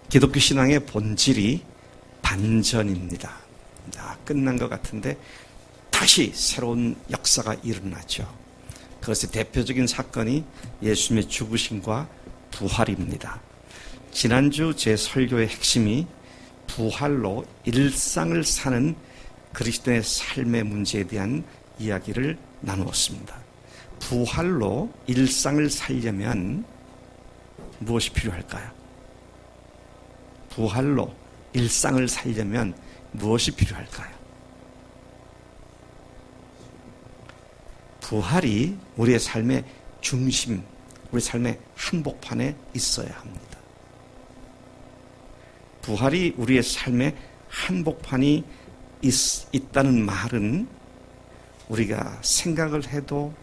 기독교 신앙의 본질이 반전입니다. 끝난 것 같은데 다시 새로운 역사가 일어나죠. 그것의 대표적인 사건이 예수님의 죽으심과 부활입니다. 지난주 제 설교의 핵심이 부활로 일상을 사는 그리스도의 삶의 문제에 대한 이야기를 나누었습니다. 부활로 일상을 살려면 무엇이 필요할까요? 부활로 일상을 살려면 무엇이 필요할까요? 부활이 우리의 삶의 중심, 우리 삶의 한복판에 있어야 합니다. 부활이 우리의 삶의 한복판이 있다는 말은 우리가 생각을 해도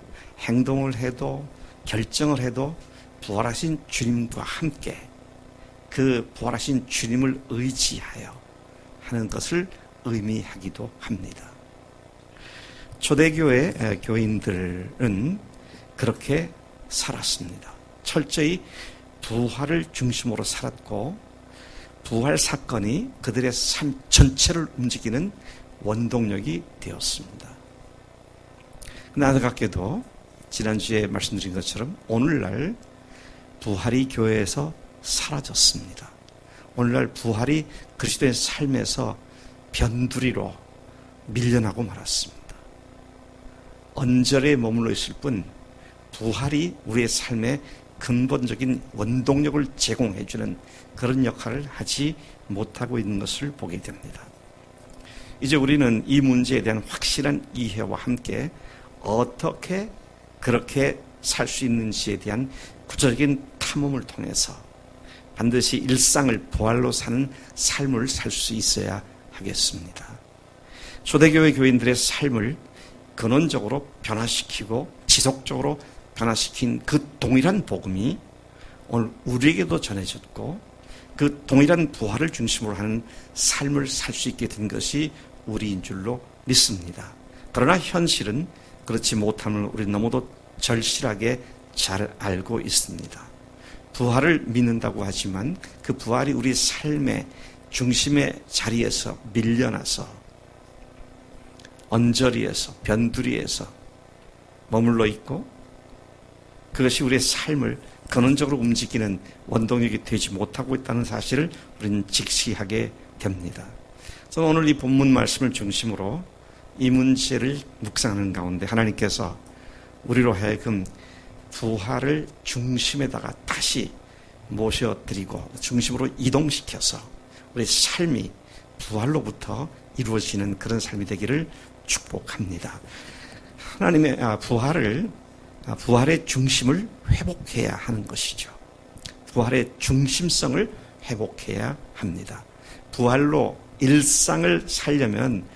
행동을 해도 결정을 해도 부활하신 주님과 함께 그 부활하신 주님을 의지하여 하는 것을 의미하기도 합니다. 초대교회 교인들은 그렇게 살았습니다. 철저히 부활을 중심으로 살았고 부활 사건이 그들의 삶 전체를 움직이는 원동력이 되었습니다. 안타깝게도 지난주에 말씀드린 것처럼 오늘날 부활이 교회에서 사라졌습니다. 오늘날 부활이 그리스도의 삶에서 변두리로 밀려나고 말았습니다. 언저리에 머물러 있을 뿐 부활이 우리의 삶의 근본적인 원동력을 제공해주는 그런 역할을 하지 못하고 있는 것을 보게 됩니다. 이제 우리는 이 문제에 대한 확실한 이해와 함께 어떻게 그렇게 살 수 있는지에 대한 구체적인 탐험을 통해서 반드시 일상을 부활로 사는 삶을 살 수 있어야 하겠습니다. 초대교회 교인들의 삶을 근원적으로 변화시키고 지속적으로 변화시킨 그 동일한 복음이 오늘 우리에게도 전해졌고 그 동일한 부활을 중심으로 하는 삶을 살 수 있게 된 것이 우리인 줄로 믿습니다. 그러나 현실은 그렇지 못함을 우리 너무도 절실하게 잘 알고 있습니다. 부활을 믿는다고 하지만 그 부활이 우리 삶의 중심의 자리에서 밀려나서 언저리에서 변두리에서 머물러 있고 그것이 우리의 삶을 근원적으로 움직이는 원동력이 되지 못하고 있다는 사실을 우리는 직시하게 됩니다. 저는 오늘 이 본문 말씀을 중심으로 이 문제를 묵상하는 가운데 하나님께서 우리로 하여금 부활을 중심에다가 다시 모셔드리고 중심으로 이동시켜서 우리 삶이 부활로부터 이루어지는 그런 삶이 되기를 축복합니다. 하나님의 부활의 중심을 회복해야 하는 것이죠. 부활의 중심성을 회복해야 합니다. 부활로 일상을 살려면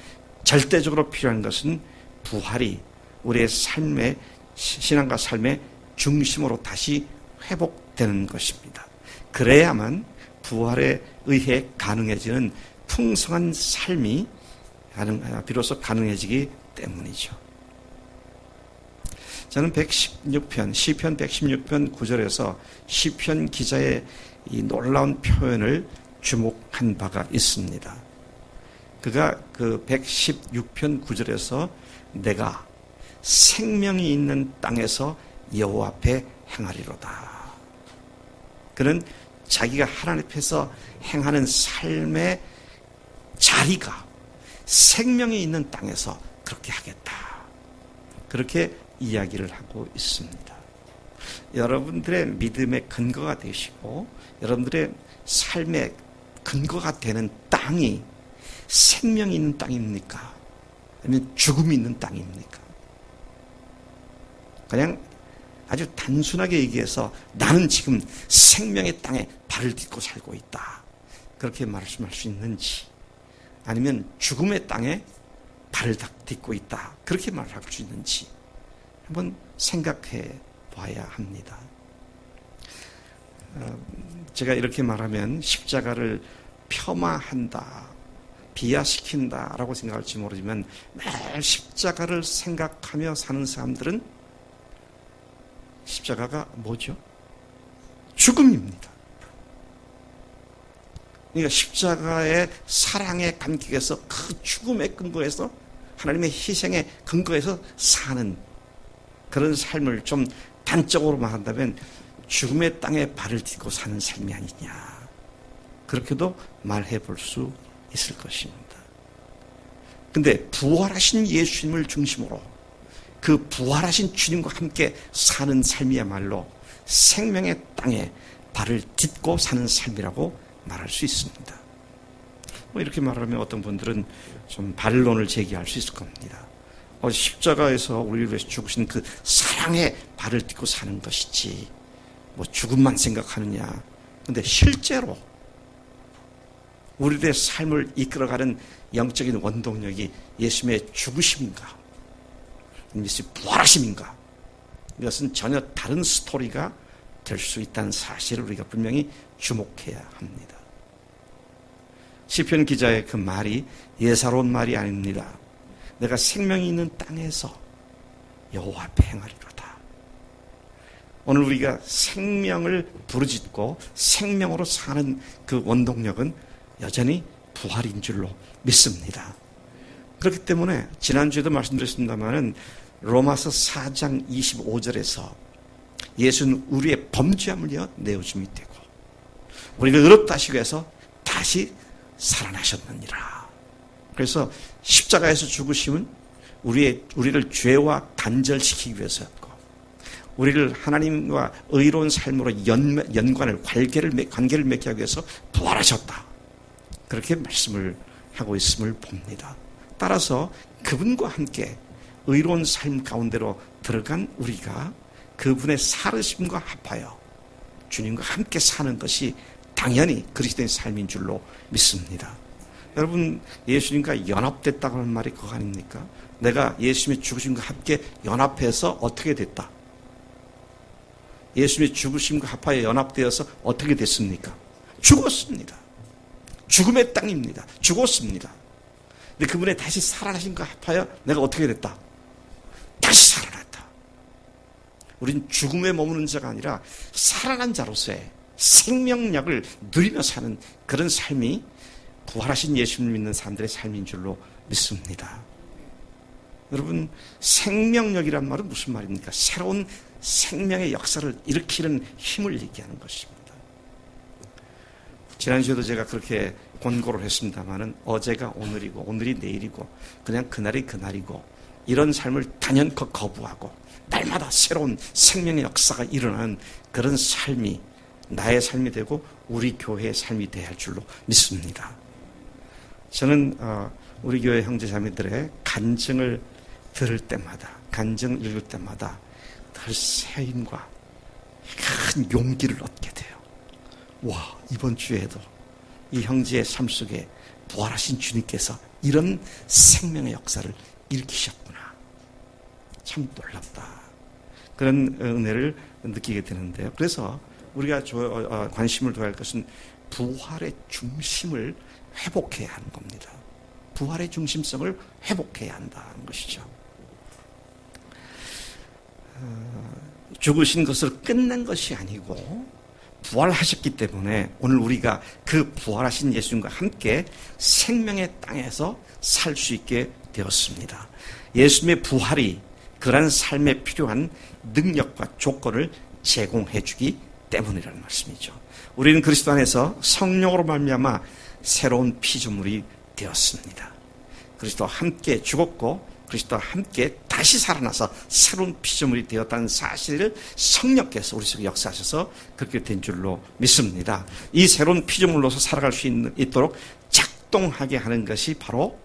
절대적으로 필요한 것은 부활이 우리의 삶의 신앙과 삶의 중심으로 다시 회복되는 것입니다. 그래야만 부활에 의해 가능해지는 풍성한 삶이 비로소 가능해지기 때문이죠. 저는 시편 116편 9절에서 시편 기자의 이 놀라운 표현을 주목한 바가 있습니다. 그가 그 116편 9절에서 내가 생명이 있는 땅에서 여호와 앞에 행하리로다. 그는 자기가 하나님 앞에서 행하는 삶의 자리가 생명이 있는 땅에서 그렇게 하겠다. 그렇게 이야기를 하고 있습니다. 여러분들의 믿음의 근거가 되시고 여러분들의 삶의 근거가 되는 땅이 생명이 있는 땅입니까? 아니면 죽음이 있는 땅입니까? 그냥 아주 단순하게 얘기해서 나는 지금 생명의 땅에 발을 딛고 살고 있다. 그렇게 말씀할 수 있는지 아니면 죽음의 땅에 발을 딛고 있다. 그렇게 말할 수 있는지 한번 생각해 봐야 합니다. 제가 이렇게 말하면 십자가를 폄하한다, 비하시킨다라고 생각할지 모르지만 매일 십자가를 생각하며 사는 사람들은 십자가가 뭐죠? 죽음입니다. 그러니까 십자가의 사랑의 감격에서 그 죽음의 근거에서 하나님의 희생의 근거에서 사는 그런 삶을 좀 단적으로 말한다면 죽음의 땅에 발을 딛고 사는 삶이 아니냐. 그렇게도 말해 볼 수 있을 것입니다. 근데 부활하신 예수님을 중심으로 그 부활하신 주님과 함께 사는 삶이야말로 생명의 땅에 발을 딛고 사는 삶이라고 말할 수 있습니다. 이렇게 말하면 어떤 분들은 좀 반론을 제기할 수 있을 겁니다. 십자가에서 우리를 위해서 죽으신 그 사랑의 발을 딛고 사는 것이지 죽음만 생각하느냐. 근데 실제로 우리들의 삶을 이끌어가는 영적인 원동력이 예수님의 죽으심인가 예수님의 부활하심인가, 이것은 전혀 다른 스토리가 될 수 있다는 사실을 우리가 분명히 주목해야 합니다. 시편 기자의 그 말이 예사로운 말이 아닙니다. 내가 생명이 있는 땅에서 여호와 앞에 행하리로다. 오늘 우리가 생명을 부르짖고 생명으로 사는 그 원동력은 여전히 부활인 줄로 믿습니다. 그렇기 때문에 지난주에도 말씀드렸습니다마는 로마서 4장 25절에서 예수는 우리의 범죄함을 내어줌이 되고 우리를 의롭다 하시기 위해서 다시 살아나셨느니라. 그래서 십자가에서 죽으심은 우리를 죄와 단절시키기 위해서였고 우리를 하나님과 의로운 삶으로 연관을 관계를 맺기 하기 위해서 부활하셨다. 그렇게 말씀을 하고 있음을 봅니다. 따라서 그분과 함께 의로운 삶 가운데로 들어간 우리가 그분의 살으심과 합하여 주님과 함께 사는 것이 당연히 그리스도의 삶인 줄로 믿습니다. 여러분, 예수님과 연합됐다고 하는 말이 그거 아닙니까? 내가 예수님의 죽으심과 함께 연합해서 어떻게 됐다? 예수님의 죽으심과 합하여 연합되어서 어떻게 됐습니까? 죽었습니다. 죽음의 땅입니다. 죽었습니다. 근데 그분의 다시 살아나심과 합하여 내가 어떻게 됐다? 다시 살아났다. 우린 죽음에 머무는 자가 아니라 살아난 자로서의 생명력을 누리며 사는 그런 삶이 부활하신 예수님을 믿는 사람들의 삶인 줄로 믿습니다. 여러분, 생명력이란 말은 무슨 말입니까? 새로운 생명의 역사를 일으키는 힘을 얘기하는 것입니다. 지난주에도 제가 그렇게 권고를 했습니다마는 어제가 오늘이고 오늘이 내일이고 그냥 그날이 그날이고 이런 삶을 단연코 거부하고 날마다 새로운 생명의 역사가 일어나는 그런 삶이 나의 삶이 되고 우리 교회의 삶이 돼야 할 줄로 믿습니다. 저는 우리 교회 형제자매들의 간증을 들을 때마다, 간증을 읽을 때마다 늘 새 힘과 큰 용기를 얻게 돼요. 와, 이번 주에도 이 형제의 삶 속에 부활하신 주님께서 이런 생명의 역사를 일으키셨구나. 참 놀랍다. 그런 은혜를 느끼게 되는데요. 그래서 우리가 관심을 둬야 할 것은 부활의 중심을 회복해야 하는 겁니다. 부활의 중심성을 회복해야 한다는 것이죠. 죽으신 것을 끝낸 것이 아니고 부활하셨기 때문에 오늘 우리가 그 부활하신 예수님과 함께 생명의 땅에서 살 수 있게 되었습니다. 예수님의 부활이 그러한 삶에 필요한 능력과 조건을 제공해 주기 때문이라는 말씀이죠. 우리는 그리스도 안에서 성령으로 말미암아 새로운 피조물이 되었습니다. 그리스도와 함께 죽었고 그리스도와 함께 다시 살아나서 새로운 피조물이 되었다는 사실을 성령께서 우리 속에 역사하셔서 그렇게 된 줄로 믿습니다. 이 새로운 피조물로서 살아갈 수 있도록 작동하게 하는 것이 바로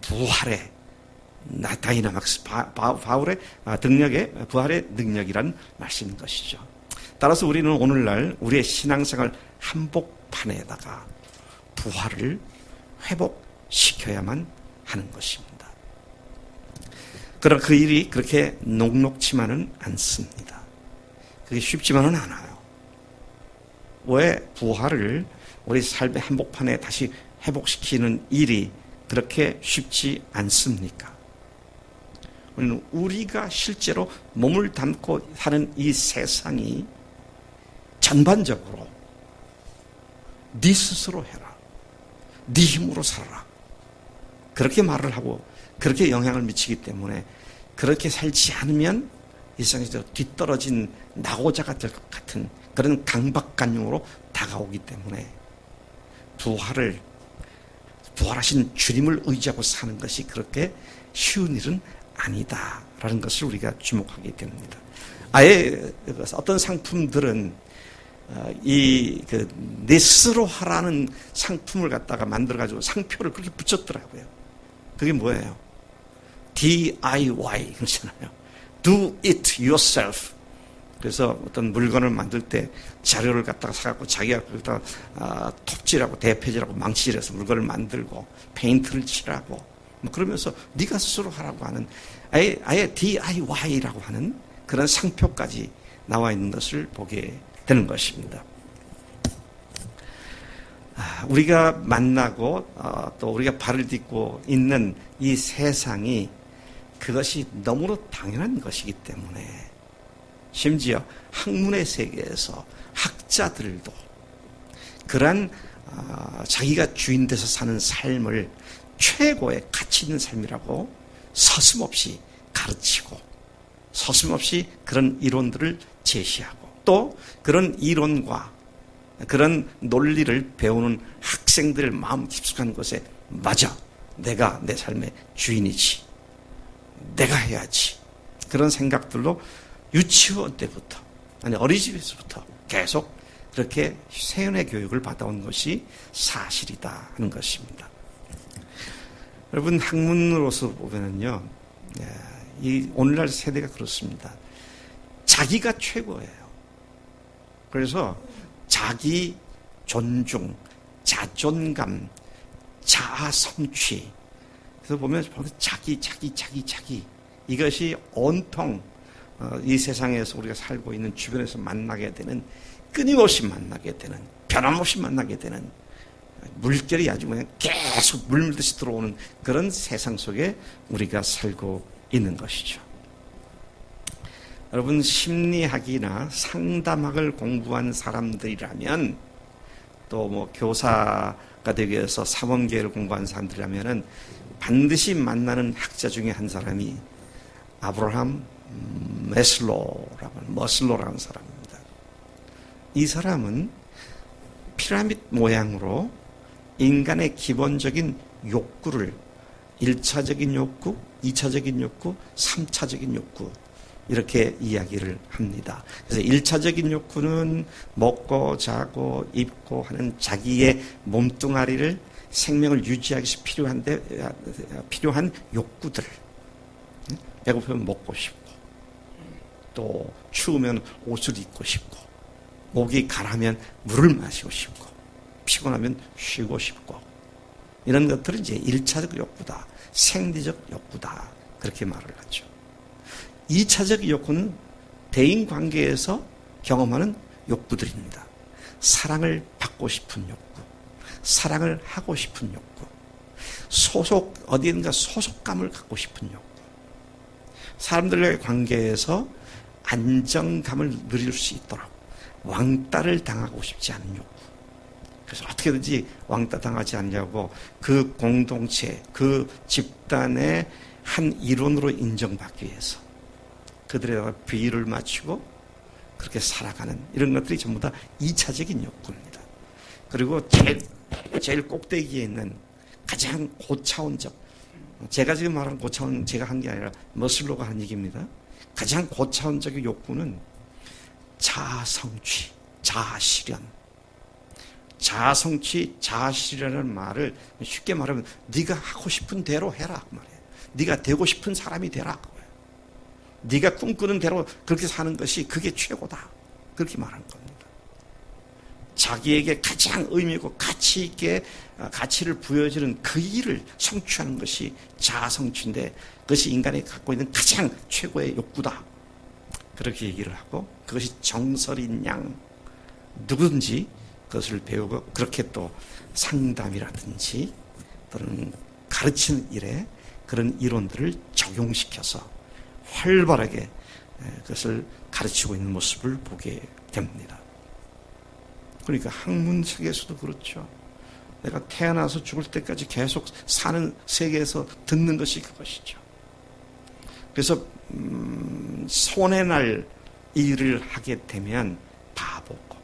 부활의 다이나믹스, 바울의 능력의 부활의 능력이란 말씀인 것이죠. 따라서 우리는 오늘날 우리의 신앙생활 한복판에다가 부활을 회복시켜야만 하는 것입니다. 그러나 그 일이 그렇게 녹록지만은 않습니다. 그게 쉽지만은 않아요. 왜 부활을 우리 삶의 한복판에 다시 회복시키는 일이 그렇게 쉽지 않습니까? 우리가 실제로 몸을 담고 사는 이 세상이 전반적으로 네 스스로 해라. 네 힘으로 살아라. 그렇게 말을 하고 그렇게 영향을 미치기 때문에 그렇게 살지 않으면 이 세상에서 뒤떨어진 낙오자가 될 것 같은 그런 강박관념으로 다가오기 때문에 부활하신 주님을 의지하고 사는 것이 그렇게 쉬운 일은 아니다라는 것을 우리가 주목하게 됩니다. 아예 어떤 상품들은 내 스스로 하라는 상품을 갖다가 만들어가지고 상표를 그렇게 붙였더라고요. 그게 뭐예요? DIY 그러잖아요. Do it yourself. 그래서 어떤 물건을 만들 때 자료를 갖다가 사갖고 자기가 거기다 톱질하고 대패질하고 망치질해서 물건을 만들고 페인트를 칠하고 뭐 그러면서 네가 스스로 하라고 하는 아예 DIY라고 하는 그런 상표까지 나와 있는 것을 보게 되는 것입니다. 우리가 만나고 또 우리가 발을 딛고 있는 이 세상이 그것이 너무나 당연한 것이기 때문에 심지어 학문의 세계에서 학자들도 그러한 자기가 주인 돼서 사는 삶을 최고의 가치 있는 삶이라고 서슴없이 가르치고 서슴없이 그런 이론들을 제시하고 또 그런 이론과 그런 논리를 배우는 학생들의 마음 깊숙한 곳에 맞아, 내가 내 삶의 주인이지, 내가 해야지, 그런 생각들로 유치원 때부터 아니 어린이집에서부터 계속 그렇게 세연의 교육을 받아온 것이 사실이다 하는 것입니다. 여러분, 학문으로서 보면은요, 이 오늘날 세대가 그렇습니다. 자기가 최고예요. 그래서 자기 존중, 자존감, 자아 성취. 그래서 보면 자기 이것이 온통 이 세상에서 우리가 살고 있는 주변에서 만나게 되는, 끊임없이 만나게 되는, 변함없이 만나게 되는 물결이 아주 그냥 계속 물밀듯이 들어오는 그런 세상 속에 우리가 살고 있는 것이죠. 여러분, 심리학이나 상담학을 공부한 사람들이라면, 또 뭐 교사가 되기 위해서 사범계를 공부한 사람들이라면은 반드시 만나는 학자 중에 한 사람이 아브라함 머슬로라는 사람입니다. 이 사람은 피라미드 모양으로 인간의 기본적인 욕구를 1차적인 욕구, 2차적인 욕구, 3차적인 욕구 이렇게 이야기를 합니다. 그래서 1차적인 욕구는 먹고 자고 입고 하는 자기의 몸뚱아리를 생명을 유지하기 위해서 필요한 욕구들. 배고프면 먹고 싶고, 또 추우면 옷을 입고 싶고, 목이 가라면 물을 마시고 싶고, 피곤하면 쉬고 싶고, 이런 것들은 이제 1차적 욕구다, 생리적 욕구다, 그렇게 말을 하죠. 2차적 욕구는 대인 관계에서 경험하는 욕구들입니다. 사랑을 받고 싶은 욕구, 사랑을 하고 싶은 욕구, 어디든가 소속감을 갖고 싶은 욕구, 사람들과의 관계에서 안정감을 누릴 수 있도록 왕따를 당하고 싶지 않은 욕구. 그래서 어떻게든지 왕따 당하지 않냐고 그 공동체, 그 집단의 한 일원으로 인정받기 위해서 그들에다가 비위를 맞추고 그렇게 살아가는 이런 것들이 전부 다 2차적인 욕구입니다. 그리고 제일 꼭대기에 있는 가장 고차원적, 제가 지금 말하는 고차원 제가 한 게 아니라 머슬로가 한 얘기입니다. 가장 고차원적인 욕구는 자아성취, 자아실현. 자아성취, 자아실현이라는 말을 쉽게 말하면 네가 하고 싶은 대로 해라 그 말이에요. 네가 되고 싶은 사람이 되라. 네가 꿈꾸는 대로 그렇게 사는 것이 그게 최고다. 그렇게 말하는 겁니다. 자기에게 가장 의미 있고 가치 있게 가치를 부여지는 그 일을 성취하는 것이 자아성취인데 그것이 인간이 갖고 있는 가장 최고의 욕구다. 그렇게 얘기를 하고 그것이 정설인 양 누구든지 그것을 배우고 그렇게 또 상담이라든지 또는 가르치는 일에 그런 이론들을 적용시켜서 활발하게 그것을 가르치고 있는 모습을 보게 됩니다. 그러니까 학문 세계에서도 그렇죠. 내가 태어나서 죽을 때까지 계속 사는 세계에서 듣는 것이 그것이죠. 그래서 손해 날 일을 하게 되면 바보고,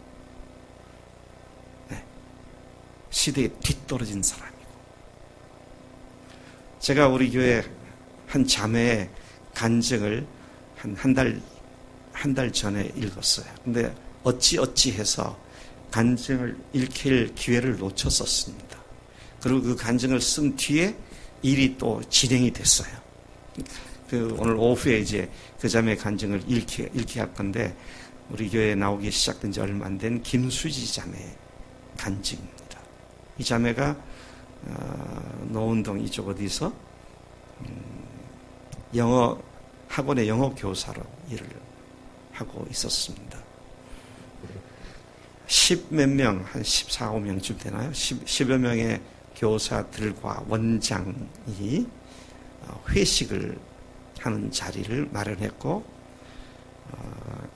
네, 시대에 뒤떨어진 사람이고. 제가 우리 교회 한 자매의 간증을 한 달 전에 읽었어요. 근데 어찌해서 간증을 읽힐 기회를 놓쳤었습니다. 그리고 그 간증을 쓴 뒤에 일이 또 진행이 됐어요. 오늘 오후에 이제 그 자매의 간증을 읽게 할 건데, 우리 교회에 나오기 시작된 지 얼마 안 된 김수지 자매의 간증입니다. 이 자매가 노은동 이쪽 어디서 영어 학원의 영어 교사로 일을 하고 있었습니다. 10몇 명, 한 14, 15명쯤 되나요? 10여 명의 교사들과 원장이 회식을 하는 자리를 마련했고,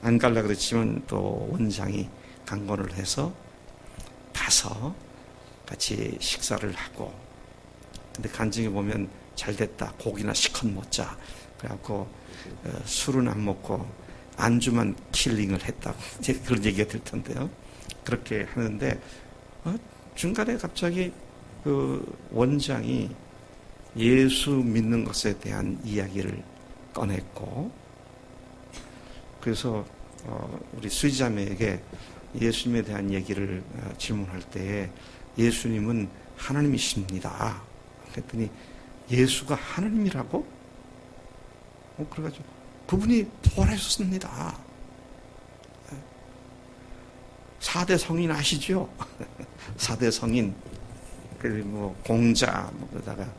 안 갈라 그랬지만 또 원장이 강권을 해서 가서 같이 식사를 하고, 근데 간증에 보면 잘 됐다, 고기나 시컷 먹자, 그래갖고 술은 안 먹고 안주만 킬링을 했다고 그런 얘기가 될 텐데요. 그렇게 하는데 중간에 갑자기 그 원장이 예수 믿는 것에 대한 이야기를 꺼냈고, 그래서 우리 수지자매에게 예수님에 대한 얘기를 질문할 때에 예수님은 하나님이십니다. 그랬더니 예수가 하나님이라고? 그래가지고 그분이 부활하셨습니다. 4대 성인 아시죠? 4대 성인, 그리고 공자, 그러다가.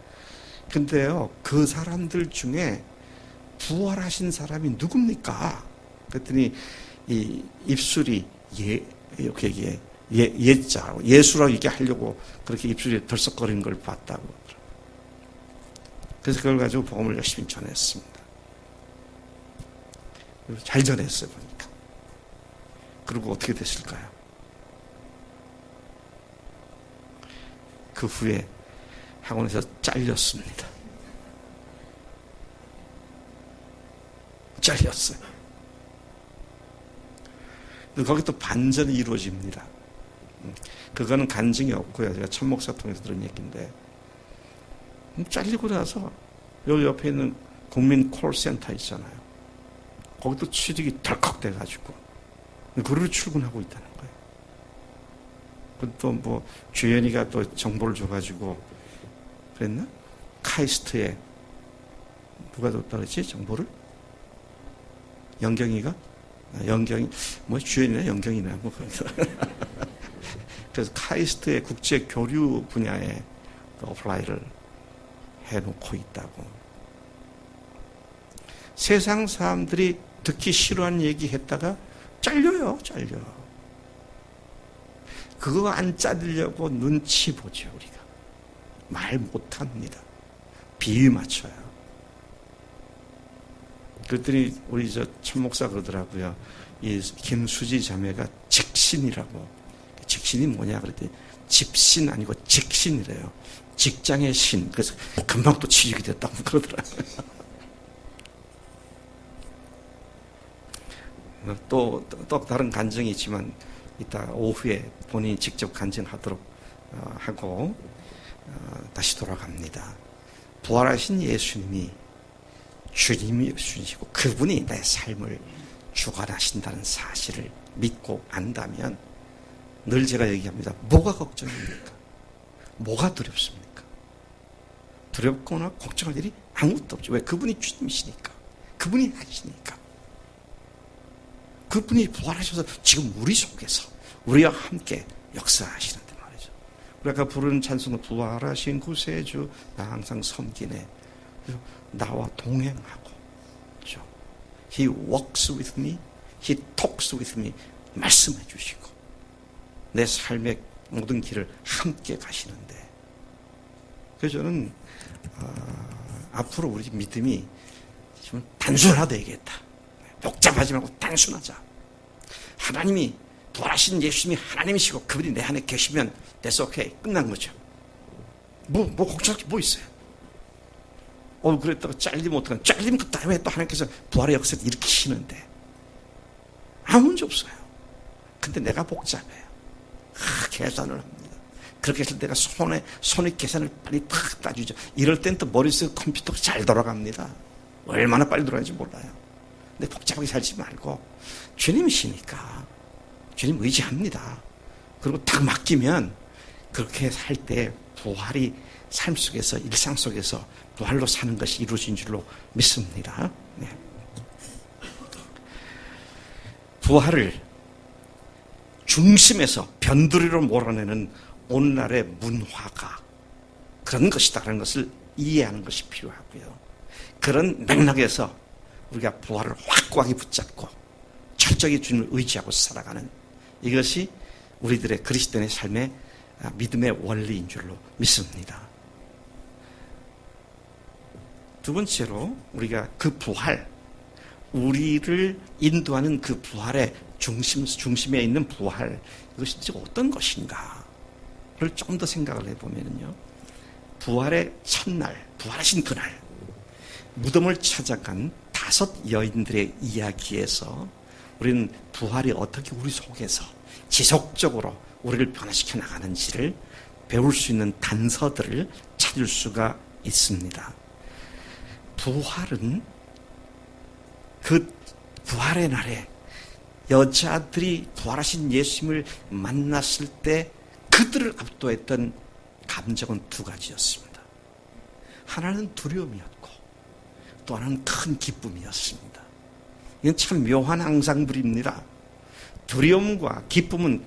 근데요, 그 사람들 중에 부활하신 사람이 누굽니까? 그랬더니 이 입술이 이렇게 예자로 예수라고 얘기하려고 그렇게 입술이 덜썩거리는 걸 봤다고. 그래서 그걸 가지고 복음을 열심히 전했습니다. 잘 전했어요, 보니까. 그리고 어떻게 됐을까요? 그 후에 학원에서 잘렸습니다. 잘렸어요. 거기 또 반전이 이루어집니다. 그거는 간증이 없고요. 제가 천목사 통해서 들은 얘기인데, 잘리고 나서 여기 옆에 있는 국민 콜센터 있잖아요. 거기 또 취직이 덜컥 돼가지고 그리로 출근하고 있다는 거예요. 또 뭐 주연이가 또 정보를 줘가지고 그랬나? 카이스트에 누가 줬다 그랬지? 정보를? 영경이가? 영경이 뭐 주연이나 영경이나 뭐 그래서 카이스트의 국제 교류 분야에 어플라이를 해놓고 있다고. 세상 사람들이 듣기 싫어하는 얘기 했다가 잘려. 그거 안 잘리려고 눈치 보죠, 우리가. 말 못합니다. 비위 맞춰요. 그랬더니 우리 천목사 그러더라고요. 이 김수지 자매가 직신이라고. 직신이 뭐냐 그랬더니 집신 아니고 직신이래요. 직장의 신. 그래서 금방 또 취직이 됐다고 그러더라고요. 또 다른 간증이 있지만 이따 오후에 본인이 직접 간증하도록 하고 다시 돌아갑니다. 부활하신 예수님이 주님이시고 그분이 내 삶을 주관하신다는 사실을 믿고 안다면 늘 제가 얘기합니다. 뭐가 걱정입니까? 뭐가 두렵습니까? 두렵거나 걱정할 일이 아무것도 없죠. 왜? 그분이 주님이시니까. 그분이 하시니까. 그분이 부활하셔서 지금 우리 속에서 우리와 함께 역사하시는데 말이죠. 우리가 부르는 찬송은 부활하신 구세주 나 항상 섬기네. 나와 동행하고 그렇죠? He walks with me, He talks with me. 말씀해 주시고 내 삶의 모든 길을 함께 가시는데, 그래서 저는 앞으로 우리 믿음이 좀 단순화되겠다. 복잡하지 말고 단순하자. 하나님이 부활하신 예수님이 하나님이시고 그분이 내 안에 계시면 that's okay. 끝난 거죠. 뭐 걱정할 게 뭐 있어요? 그랬다가 잘리면 어떡하나. 잘리면 그 다음에 또 하나님께서 부활의 역사를 일으키시는데 아무 문제 없어요. 근데 내가 복잡해요. 계산을 합니다. 그렇게 해서 내가 손에 계산을 빨리 탁 따주죠. 이럴 땐 또 머릿속 컴퓨터가 잘 돌아갑니다. 얼마나 빨리 돌아가는지 몰라요. 근데 복잡하게 살지 말고 주님이시니까 주님 의지합니다. 그리고 딱 맡기면 그렇게 살 때 부활이 삶 속에서 일상 속에서 부활로 사는 것이 이루어진 줄로 믿습니다. 네. 부활을 중심에서 변두리로 몰아내는 오늘날의 문화가 그런 것이다라는 것을 이해하는 것이 필요하고요. 그런 맥락에서 우리가 부활을 확고하게 붙잡고 철저히 주님을 의지하고 살아가는 이것이 우리들의 그리스도인의 삶의 믿음의 원리인 줄로 믿습니다. 두 번째로 우리가 그 부활, 우리를 인도하는 그 부활의 중심에 있는 부활, 이것이 어떤 것인가를 조금 더 생각을 해보면요. 부활의 첫날, 부활하신 그날, 무덤을 찾아간 5 여인들의 이야기에서 우리는 부활이 어떻게 우리 속에서 지속적으로 우리를 변화시켜 나가는지를 배울 수 있는 단서들을 찾을 수가 있습니다. 부활은 그 부활의 날에 여자들이 부활하신 예수님을 만났을 때 그들을 압도했던 감정은 2가지였습니다. 하나는 두려움이었고 또 하나는 큰 기쁨이었습니다. 이건 참 묘한 앙상블입니다. 두려움과 기쁨은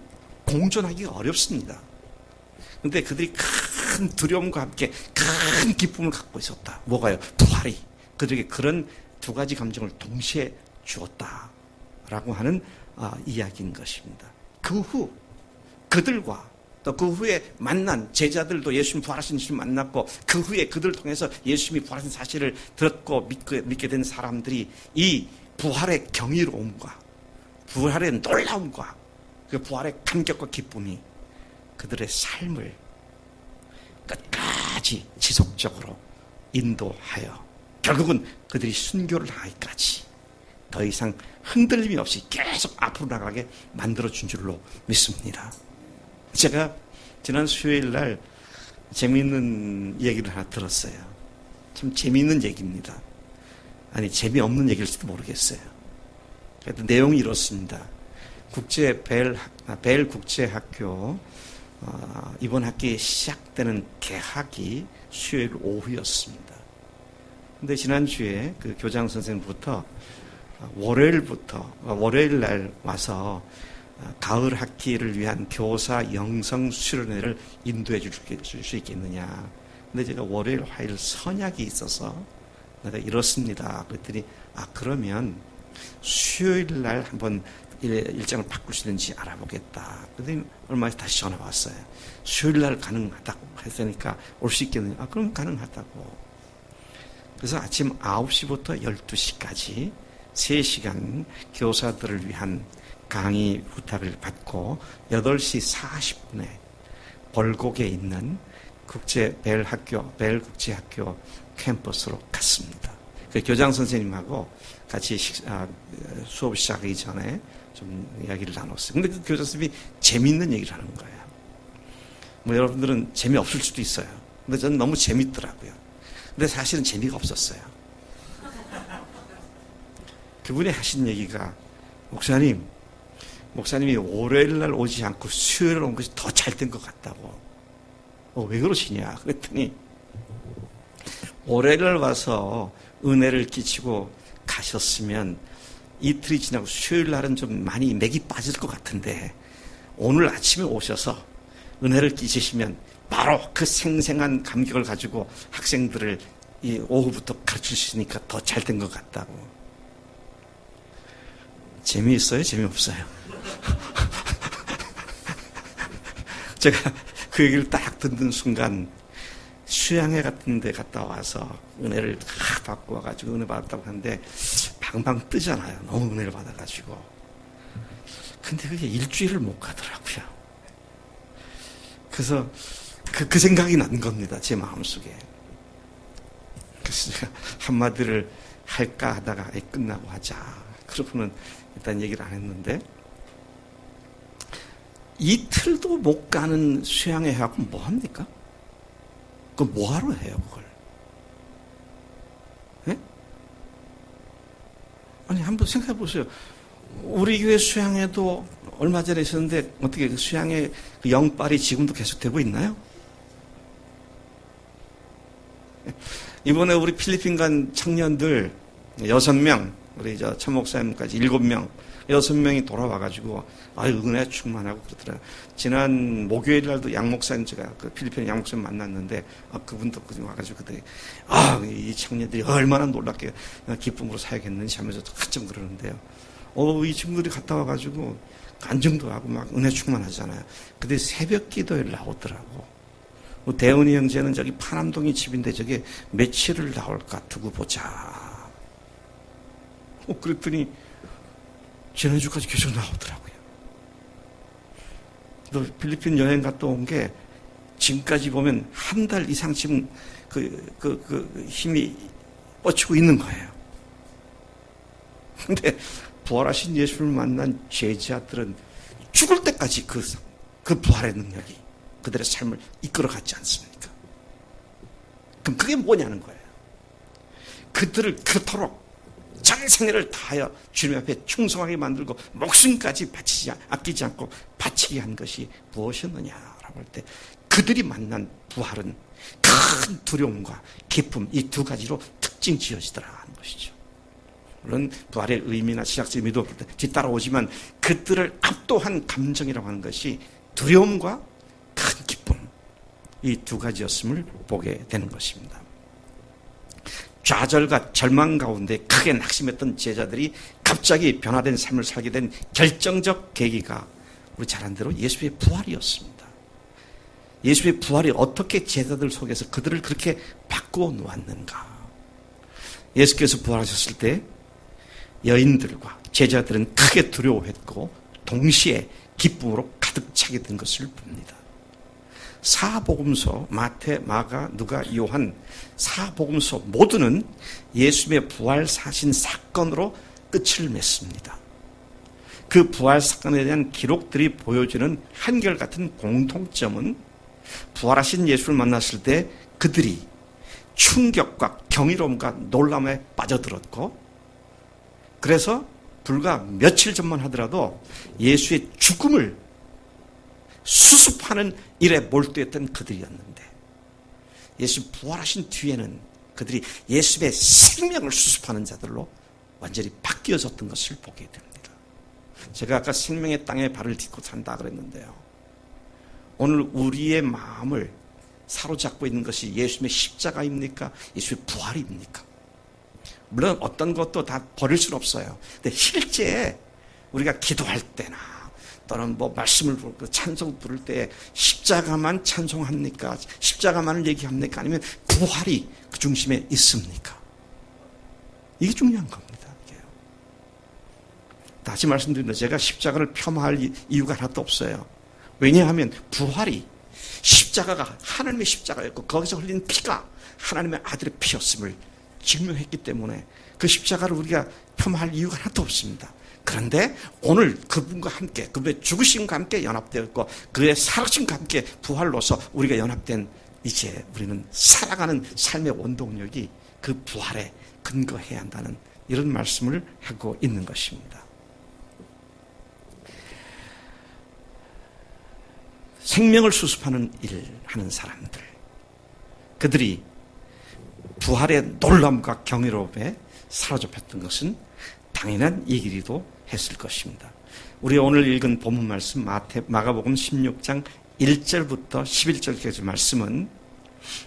공존하기가 어렵습니다. 그런데 그들이 큰 두려움과 함께 큰 기쁨을 갖고 있었다. 뭐가요? 부활이 그들에게 그런 2가지 감정을 동시에 주었다라고 하는 이야기인 것입니다. 그 후 그들과 또 그 후에 만난 제자들도 예수님 부활하신 예수님 만났고 그 후에 그들을 통해서 예수님이 부활하신 사실을 들었고 믿게 된 사람들이 이 부활의 경이로움과 부활의 놀라움과 그 부활의 감격과 기쁨이 그들의 삶을 끝까지 지속적으로 인도하여 결국은 그들이 순교를 하기까지 더 이상 흔들림이 없이 계속 앞으로 나가게 만들어준 줄로 믿습니다. 제가 지난 수요일 날 재미있는 얘기를 하나 들었어요. 참 재미있는 얘기입니다. 아니 재미없는 얘기일지도 모르겠어요. 그래도 내용이 이렇습니다. 벨 국제학교 이번 학기 시작되는 개학이 수요일 오후였습니다. 근데 지난주에 그 교장 선생님부터 월요일 날 와서 가을 학기를 위한 교사 영성 수련회를 인도해 줄 수 있겠느냐. 근데 제가 월요일, 화요일 선약이 있어서 내가 이렇습니다. 그랬더니 그러면 수요일 날 한번 일정을 바꿀 수 있는지 알아보겠다. 그랬더니 얼마 전에 다시 전화 왔어요. 수요일 날 가능하다고 했으니까 올 수 있겠느냐. 그럼 가능하다고. 그래서 아침 9시부터 12시까지 3시간 교사들을 위한 강의 부탁을 받고 8시 40분에 벌곡에 있는 벨 국제학교 캠퍼스로 갔습니다. 그 교장 선생님하고 같이 수업 시작하기 전에 좀 이야기를 나눴어요. 근데 그 교장 선생님이 재미있는 얘기를 하는 거예요. 뭐 여러분들은 재미없을 수도 있어요. 근데 저는 너무 재밌더라고요. 근데 사실은 재미가 없었어요. 그분이 하신 얘기가 목사님이 월요일 날 오지 않고 수요일 날 온 것이 더 잘 된 것 같다고. 왜 그러시냐? 그랬더니 월요일 날 와서 은혜를 끼치고 가셨으면 이틀이 지나고 수요일 날은 좀 많이 맥이 빠질 것 같은데 오늘 아침에 오셔서 은혜를 끼치시면 바로 그 생생한 감격을 가지고 학생들을 이 오후부터 가르칠 수 있으니까 더 잘 된 것 같다고. 재미있어요? 재미없어요? 제가 그 얘기를 딱 듣는 순간 수양회 같은 데 갔다 와서 은혜를 다 받고 와가지고 은혜 받았다고 하는데 방방 뜨잖아요. 너무 은혜를 받아가지고. 근데 그게 일주일을 못 가더라고요. 그래서 그 생각이 난 겁니다. 제 마음속에. 그래서 제가 한마디를 할까 하다가 끝나고 하자. 그러고는 일단 얘기를 안 했는데, 이틀도 못 가는 수양회 하고 뭐 합니까? 그거 뭐하러 해요, 그걸? 네? 아니, 한번 생각해 보세요. 우리 교회 수양회도 얼마 전에 있었는데, 어떻게 그 수양회 그 영빨이 지금도 계속되고 있나요? 이번에 우리 필리핀 간 청년들 6명, 우리 천 목사님까지 7명, 6명이 돌아와가지고, 아유, 은혜 충만하고 그러더라고요. 지난 목요일 날도 양 목사님, 제가 그 필리핀 양 목사님 만났는데, 그분도 와가지고 그때, 이 청년들이 얼마나 놀랍게 기쁨으로 사역했는지 하면서 한참 그러는데요. 이 친구들이 갔다 와가지고, 간증도 하고 막 은혜 충만하잖아요. 근데 새벽 기도에 나오더라고. 대은이 형제는 저기 파남동이 집인데 저게 며칠을 나올까 두고 보자. 그랬더니 지난주까지 계속 나오더라고요. 또 필리핀 여행 갔다 온 게 지금까지 보면 한 달 이상 지금 그 힘이 뻗치고 있는 거예요. 근데 부활하신 예수를 만난 제자들은 죽을 때까지 그 부활의 능력이 그들의 삶을 이끌어갔지 않습니까? 그럼 그게 뭐냐는 거예요. 그들을 그토록 전 생애를 다하여 주님 앞에 충성하게 만들고 목숨까지 아끼지 않고 바치게 한 것이 무엇이었느냐라고 할 때, 그들이 만난 부활은 큰 두려움과 기쁨, 이 두 가지로 특징 지어지더라 하는 것이죠. 물론 부활의 의미나 신학적 의미도 뒤따라오지만, 그들을 압도한 감정이라고 하는 것이 두려움과 큰 기쁨, 이 두 가지였음을 보게 되는 것입니다. 좌절과 절망 가운데 크게 낙심했던 제자들이 갑자기 변화된 삶을 살게 된 결정적 계기가 우리 잘 아는 대로 예수의 부활이었습니다. 예수의 부활이 어떻게 제자들 속에서 그들을 그렇게 바꾸어 놓았는가? 예수께서 부활하셨을 때 여인들과 제자들은 크게 두려워했고 동시에 기쁨으로 가득 차게 된 것을 봅니다. 사복음서 마태, 마가, 누가, 요한 사복음서 모두는 예수님의 부활 사신 사건으로 끝을 맺습니다. 그 부활 사건에 대한 기록들이 보여주는 한결같은 공통점은, 부활하신 예수를 만났을 때 그들이 충격과 경이로움과 놀람에 빠져들었고, 그래서 불과 며칠 전만 하더라도 예수의 죽음을 수습하는 일에 몰두했던 그들이었는데, 예수 부활하신 뒤에는 그들이 예수의 생명을 수습하는 자들로 완전히 바뀌어졌던 것을 보게 됩니다. 제가 아까 생명의 땅에 발을 딛고 산다 그랬는데요, 오늘 우리의 마음을 사로잡고 있는 것이 예수님의 십자가입니까? 예수의 부활입니까? 물론 어떤 것도 다 버릴 수는 없어요. 근데 실제 우리가 기도할 때나 또는 말씀을 부르고 찬송 부를 때 십자가만 찬송합니까? 십자가만을 얘기합니까? 아니면 부활이 그 중심에 있습니까? 이게 중요한 겁니다. 다시 말씀드립니다. 제가 십자가를 폄하할 이유가 하나도 없어요. 왜냐하면 부활이, 십자가가 하나님의 십자가였고 거기서 흘린 피가 하나님의 아들의 피였음을 증명했기 때문에 그 십자가를 우리가 폄하할 이유가 하나도 없습니다. 그런데 오늘 그분과 함께, 그분의 죽으심과 함께 연합되어 있고 그의 살아심과 함께 부활로서 우리가 연합된, 이제 우리는 살아가는 삶의 원동력이 그 부활에 근거해야 한다는 이런 말씀을 하고 있는 것입니다. 생명을 수습하는 일을 하는 사람들, 그들이 부활의 놀람과 경이로움에 사로잡혔던 것은 당연한 얘기리도 했을 것입니다. 우리 오늘 읽은 본문 말씀 마가복음 16장 1절부터 11절까지 말씀은,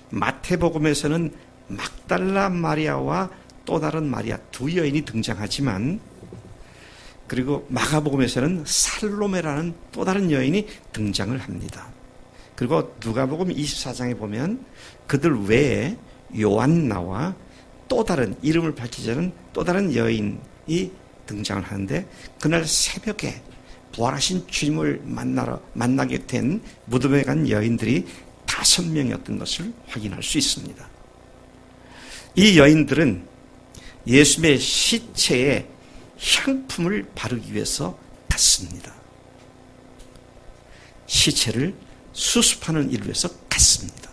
마태복음에서는 막달라 마리아와 또 다른 마리아 두 여인이 등장하지만, 그리고 마가복음에서는 살로메라는 또 다른 여인이 등장을 합니다. 그리고 누가복음 24장에 보면 그들 외에 요한나와 또 다른, 이름을 밝히지 않은 또 다른 여인이 등장을 하는데, 그날 새벽에 부활하신 주님을 만나게 된 무덤에 간 여인들이 5명이었던 것을 확인할 수 있습니다. 이 여인들은 예수님의 시체에 향품을 바르기 위해서 갔습니다. 시체를 수습하는 일을 위해서 갔습니다.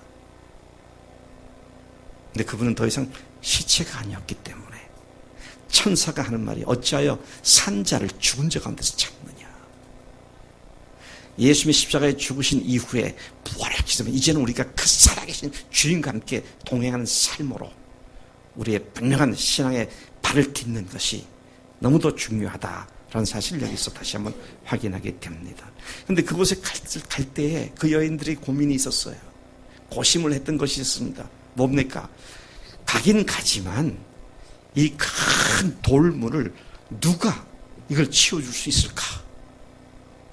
근데 그분은 더 이상 시체가 아니었기 때문에 천사가 하는 말이 어찌하여 산자를 죽은 자 가운데서 찾느냐. 예수님이 십자가에 죽으신 이후에 부활했기 때문에 이제는 우리가 그 살아계신 주님과 함께 동행하는 삶으로 우리의 분명한 신앙의 발을 딛는 것이 너무도 중요하다라는 사실을 여기서 다시 한번 확인하게 됩니다. 그런데 그곳에 갈 때에 그 여인들이 고민이 있었어요. 고심을 했던 것이 있습니다. 뭡니까? 가긴 가지만 이 큰 돌문을 누가 이걸 치워줄 수 있을까?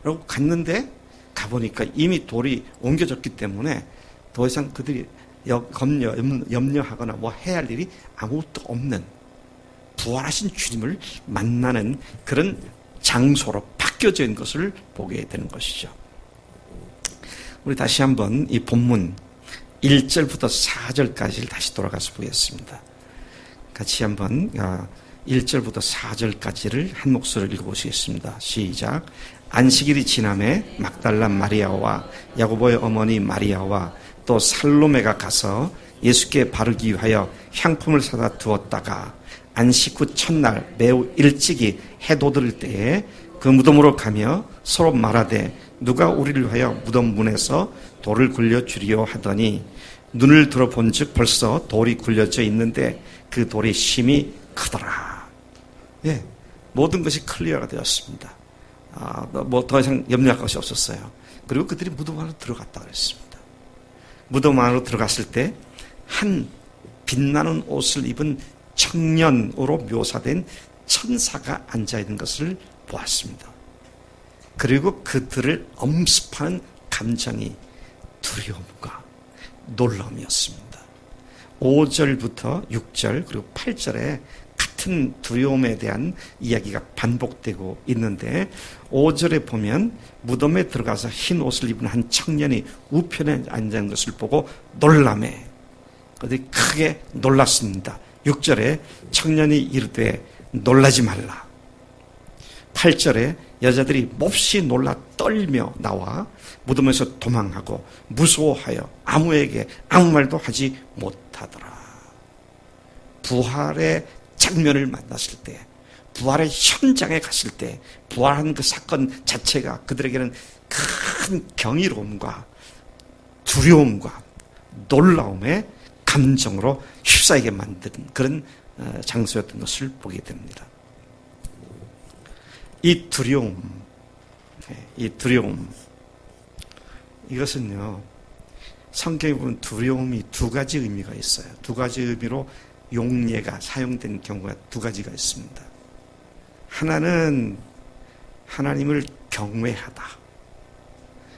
라고 갔는데 가보니까 이미 돌이 옮겨졌기 때문에 더 이상 그들이 염려하거나 뭐 해야 할 일이 아무것도 없는 부활하신 주님을 만나는 그런 장소로 바뀌어져 있는 것을 보게 되는 것이죠. 우리 다시 한번 이 본문 1절부터 4절까지를 다시 돌아가서 보겠습니다. 같이 한번 1절부터 4절까지를 한 목소리로 읽어보시겠습니다. 시작. 안식일이 지남에 막달라 마리아와 야고보의 어머니 마리아와 또 살로메가 가서 예수께 바르기 위하여 향품을 사다 두었다가 안식 후 첫날 매우 일찍이 해 돋을 때에 그 무덤으로 가며 서로 말하되 누가 우리를 위하여 무덤 문에서 돌을 굴려주리요 하더니 눈을 들어본 즉 벌써 돌이 굴려져 있는데 그 돌이 심히 크더라. 예, 모든 것이 클리어가 되었습니다. 뭐 더 이상 염려할 것이 없었어요. 그리고 그들이 무덤 안으로 들어갔다 그랬습니다. 무덤 안으로 들어갔을 때 한 빛나는 옷을 입은 청년으로 묘사된 천사가 앉아있는 것을 보았습니다. 그리고 그들을 엄습하는 감정이 두려움과 놀라움이었습니다. 5절부터 6절 그리고 8절에 같은 두려움에 대한 이야기가 반복되고 있는데 5절에 보면 무덤에 들어가서 흰 옷을 입은 한 청년이 우편에 앉은 것을 보고 놀라매 그들이 크게 놀랐습니다. 6절에 청년이 이르되 놀라지 말라. 8절에 여자들이 몹시 놀라 떨며 나와 무덤에서 도망하고 무서워하여 아무에게 아무 말도 하지 못하더라. 부활의 장면을 만났을 때, 부활의 현장에 갔을 때, 부활한 그 사건 자체가 그들에게는 큰 경이로움과 두려움과 놀라움의 감정으로 휩싸이게 만든 그런 장소였던 것을 보게 됩니다. 이 두려움, 이것은요, 성경에 보면 두려움이 두 가지 의미가 있어요. 두 가지 의미로 용례가 사용된 경우가 두 가지가 있습니다. 하나는 하나님을 경외하다.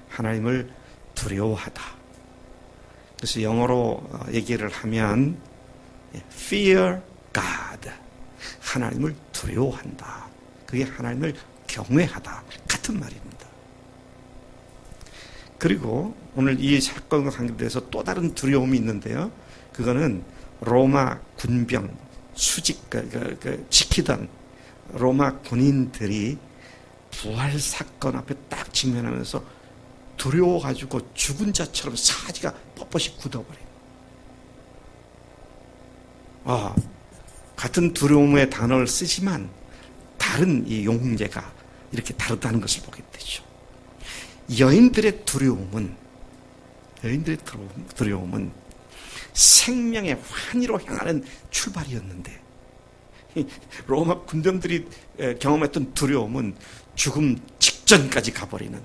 하나님을 두려워하다. 그래서 영어로 얘기를 하면 fear God. 하나님을 두려워한다. 그게 하나님을 경외하다. 같은 말입니다. 그리고 오늘 이 사건과 관계돼서 또 다른 두려움이 있는데요. 그거는 로마 군병 수직 지키던 로마 군인들이 부활 사건 앞에 딱 직면하면서 두려워가지고 죽은 자처럼 사지가 뻣뻣이 굳어버린. 같은 두려움의 단어를 쓰지만 다른 이 용례가 이렇게 다르다는 것을 보게 되죠. 여인들의 두려움은 생명의 환희로 향하는 출발이었는데 로마 군병들이 경험했던 두려움은 죽음 직전까지 가버리는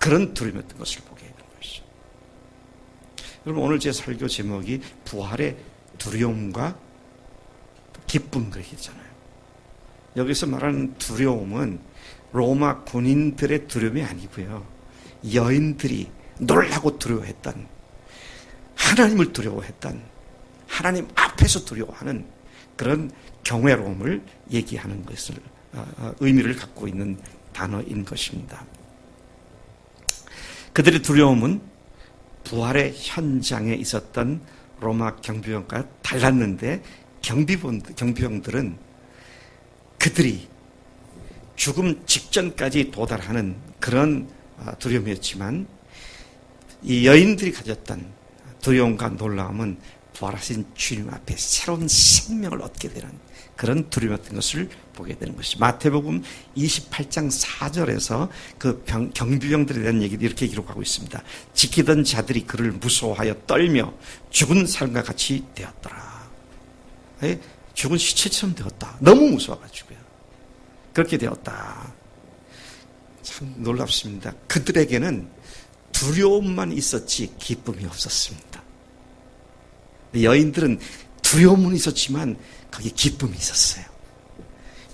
그런 두려움이었던 것을 보게 되는 것이죠. 여러분 오늘 제 설교 제목이 부활의 두려움과 기쁨 그렇잖아요. 여기서 말하는 두려움은 로마 군인들의 두려움이 아니고요. 여인들이 놀라고 두려워했던 하나님을 두려워했던 하나님 앞에서 두려워하는 그런 경외로움을 얘기하는 것을 의미를 갖고 있는 단어인 것입니다. 그들의 두려움은 부활의 현장에 있었던 로마 경비병과 달랐는데 경비병들은 그들이 죽음 직전까지 도달하는 그런 두려움이었지만 이 여인들이 가졌던 두려움과 놀라움은 부활하신 주님 앞에 새로운 생명을 얻게 되는 그런 두려움이었던 것을 보게 되는 것이 마태복음 28장 4절에서 그 경비병들에 대한 얘기를 이렇게 기록하고 있습니다. 지키던 자들이 그를 무서워하여 떨며 죽은 사람과 같이 되었더라. 죽은 시체처럼 되었다. 너무 무서워가지고요. 그렇게 되었다. 참 놀랍습니다. 그들에게는 두려움만 있었지 기쁨이 없었습니다. 여인들은 두려움은 있었지만 거기에 기쁨이 있었어요.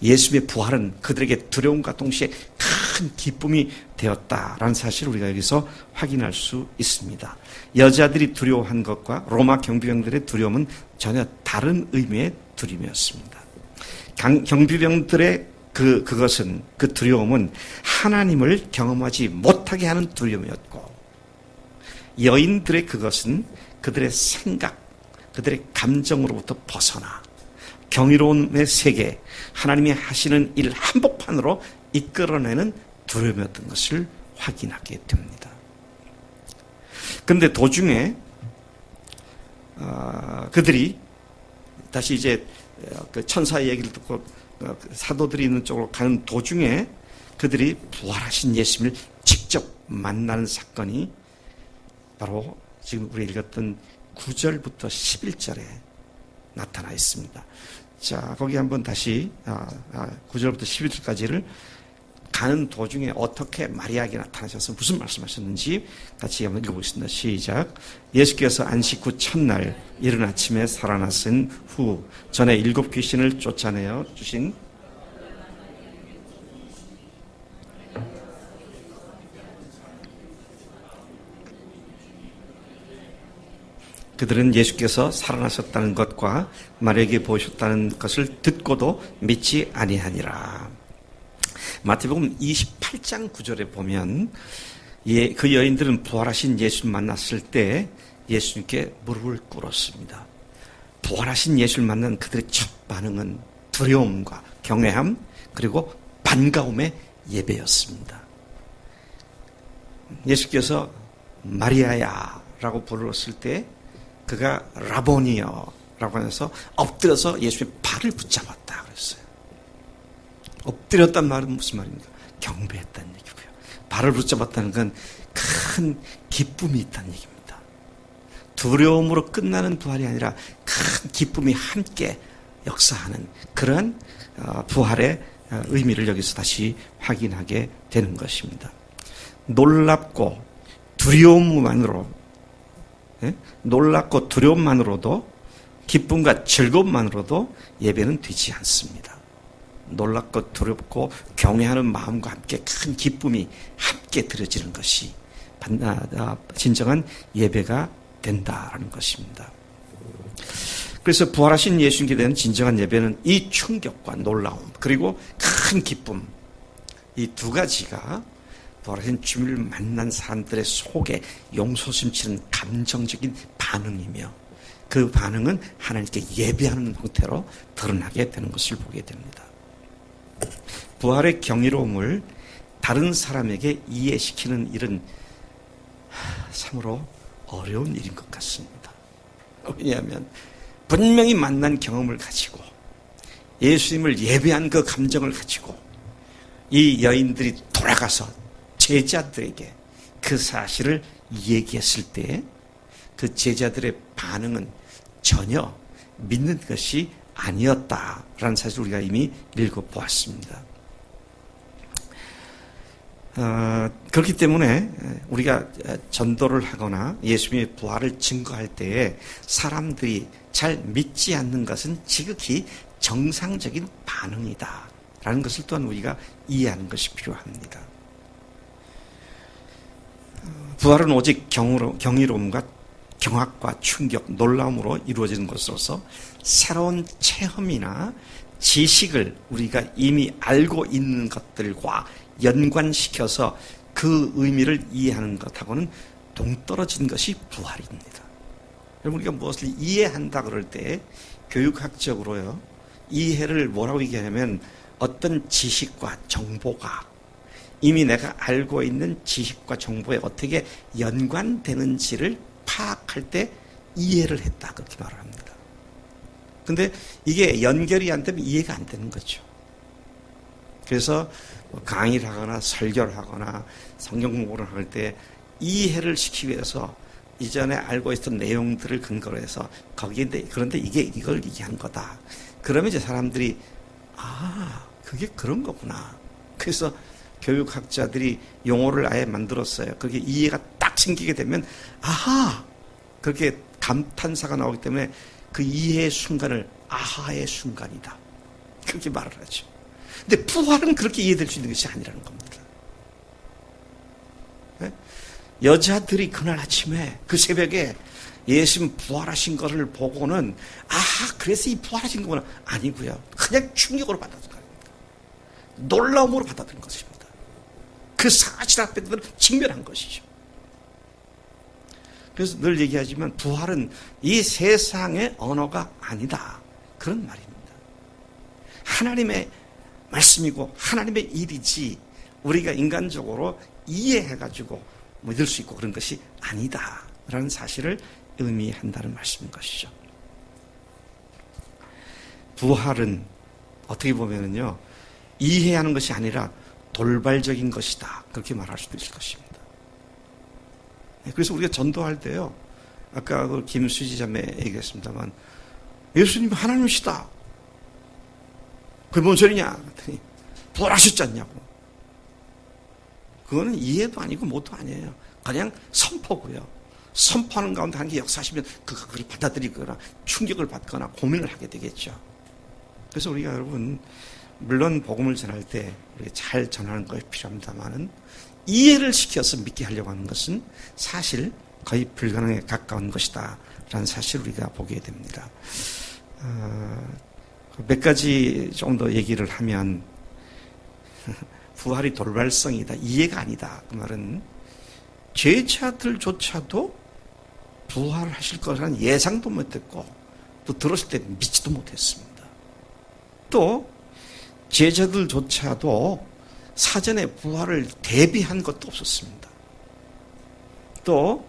예수의 부활은 그들에게 두려움과 동시에 큰 기쁨이 되었다라는 사실을 우리가 여기서 확인할 수 있습니다. 여자들이 두려워한 것과 로마 경비병들의 두려움은 전혀 다른 의미의 두려움이었습니다. 경비병들의 그 두려움은 하나님을 경험하지 못하게 하는 두려움이었고, 여인들의 그것은 그들의 생각, 그들의 감정으로부터 벗어나 경이로움의 세계, 하나님이 하시는 일 한복판으로 이끌어내는 두려움이었던 것을 확인하게 됩니다. 그런데 도중에 그들이 다시 이제 그 천사의 얘기를 듣고 사도들이 있는 쪽으로 가는 도중에 그들이 부활하신 예수님을 직접 만나는 사건이 바로 지금 우리 읽었던 9절부터 11절에 나타나 있습니다. 자, 거기 한번 다시 9절부터 11절까지를 가는 도중에 어떻게 마리아에게 나타나셔서 무슨 말씀하셨는지 같이 한번 읽어보겠습니다. 시작. 예수께서 안식 후 첫날 이른 아침에 살아나신 후 전에 7 귀신을 쫓아내어 주신 그들은 예수께서 살아나셨다는 것과 마리아에게 보이셨다는 것을 듣고도 믿지 아니하니라. 마태복음 28장 9절에 보면 그 여인들은 부활하신 예수를 만났을 때 예수님께 무릎을 꿇었습니다. 부활하신 예수를 만난 그들의 첫 반응은 두려움과 경외함 그리고 반가움의 예배였습니다. 예수께서 마리아야 라고 불렀을 때 그가 라보니여 라고 하면서 엎드려서 예수의 발을 붙잡았다 그랬어요. 엎드렸단 말은 무슨 말입니까? 경배했다는 얘기고요. 발을 붙잡았다는 건 큰 기쁨이 있다는 얘기입니다. 두려움으로 끝나는 부활이 아니라 큰 기쁨이 함께 역사하는 그런 부활의 의미를 여기서 다시 확인하게 되는 것입니다. 놀랍고 두려움만으로도 기쁨과 즐거움만으로도 예배는 되지 않습니다. 놀랍고 두렵고 경외하는 마음과 함께 큰 기쁨이 함께 드려지는 것이 진정한 예배가 된다라는 것입니다. 그래서 부활하신 예수님께 대한 진정한 예배는 이 충격과 놀라움 그리고 큰 기쁨, 이 두 가지가 부활하신 주님을 만난 사람들의 속에 용솟음치는 감정적인 반응이며 그 반응은 하나님께 예배하는 형태로 드러나게 되는 것을 보게 됩니다. 부활의 경이로움을 다른 사람에게 이해시키는 일은 참으로 어려운 일인 것 같습니다. 왜냐하면 분명히 만난 경험을 가지고 예수님을 예배한 그 감정을 가지고 이 여인들이 돌아가서 제자들에게 그 사실을 얘기했을 때 그 제자들의 반응은 전혀 믿는 것이 아니었다라는 사실을 우리가 이미 읽어보았습니다. 그렇기 때문에 우리가 전도를 하거나 예수님의 부활을 증거할 때에 사람들이 잘 믿지 않는 것은 지극히 정상적인 반응이다라는 것을 또한 우리가 이해하는 것이 필요합니다. 부활은 오직 경이로움과 경악과 충격, 놀라움으로 이루어지는 것으로서 새로운 체험이나 지식을 우리가 이미 알고 있는 것들과 연관시켜서 그 의미를 이해하는 것하고는 동떨어진 것이 부활입니다. 여러분, 우리가 무엇을 이해한다 그럴 때 교육학적으로요, 이해를 뭐라고 얘기하냐면 어떤 지식과 정보가 이미 내가 알고 있는 지식과 정보에 어떻게 연관되는지를 파악할 때 이해를 했다, 그렇게 말을 합니다. 근데 이게 연결이 안 되면 이해가 안 되는 거죠. 그래서 강의를 하거나 설교를 하거나 성경 공부를 할 때 이해를 시키기 위해서 이전에 알고 있었던 내용들을 근거로 해서 그런데 이게 이걸 얘기한 거다. 그러면 이제 사람들이 그게 그런 거구나. 그래서 교육학자들이 용어를 아예 만들었어요. 그게 이해가 딱 생기게 되면 그렇게 감탄사가 나오기 때문에 그 이해의 순간을 아하의 순간이다, 그렇게 말을 하죠. 근데 부활은 그렇게 이해될 수 있는 것이 아니라는 겁니다. 네? 여자들이 그날 아침에 그 새벽에 예수님 부활하신 것을 보고는 그래서 이 부활하신 거구나, 아니고요. 그냥 충격으로 받아들인 겁니다. 놀라움으로 받아들인 것입니다. 그 사실 앞에 직면한 것이죠. 그래서 늘 얘기하지만 부활은 이 세상의 언어가 아니다, 그런 말입니다. 하나님의 말씀이고 하나님의 일이지 우리가 인간적으로 이해해가지고 믿을 수 있고 그런 것이 아니다 라는 사실을 의미한다는 말씀인 것이죠. 부활은 어떻게 보면은요, 이해하는 것이 아니라 돌발적인 것이다, 그렇게 말할 수도 있을 것입니다. 그래서 우리가 전도할 때요, 아까 그 김수지 자매 얘기했습니다만 예수님은 하나님이시다, 그게 뭔 소리냐 그랬더니 부활하셨지 않냐고. 그거는 이해도 아니고 뭐도 아니에요. 그냥 선포고요. 선포하는 가운데 하나님께 역사하시면 그걸 받아들이거나 충격을 받거나 고민을 하게 되겠죠. 그래서 우리가 여러분, 물론 복음을 전할 때 잘 전하는 것이 필요합니다만은 이해를 시켜서 믿게 하려고 하는 것은 사실 거의 불가능에 가까운 것이다 라는 사실을 우리가 보게 됩니다. 몇 가지 좀 더 얘기를 하면, 부활이 돌발성이다, 이해가 아니다, 그 말은 제자들조차도 부활하실 거라는 예상도 못했고 또 들었을 때 믿지도 못했습니다. 또 제자들조차도 사전에 부활을 대비한 것도 없었습니다. 또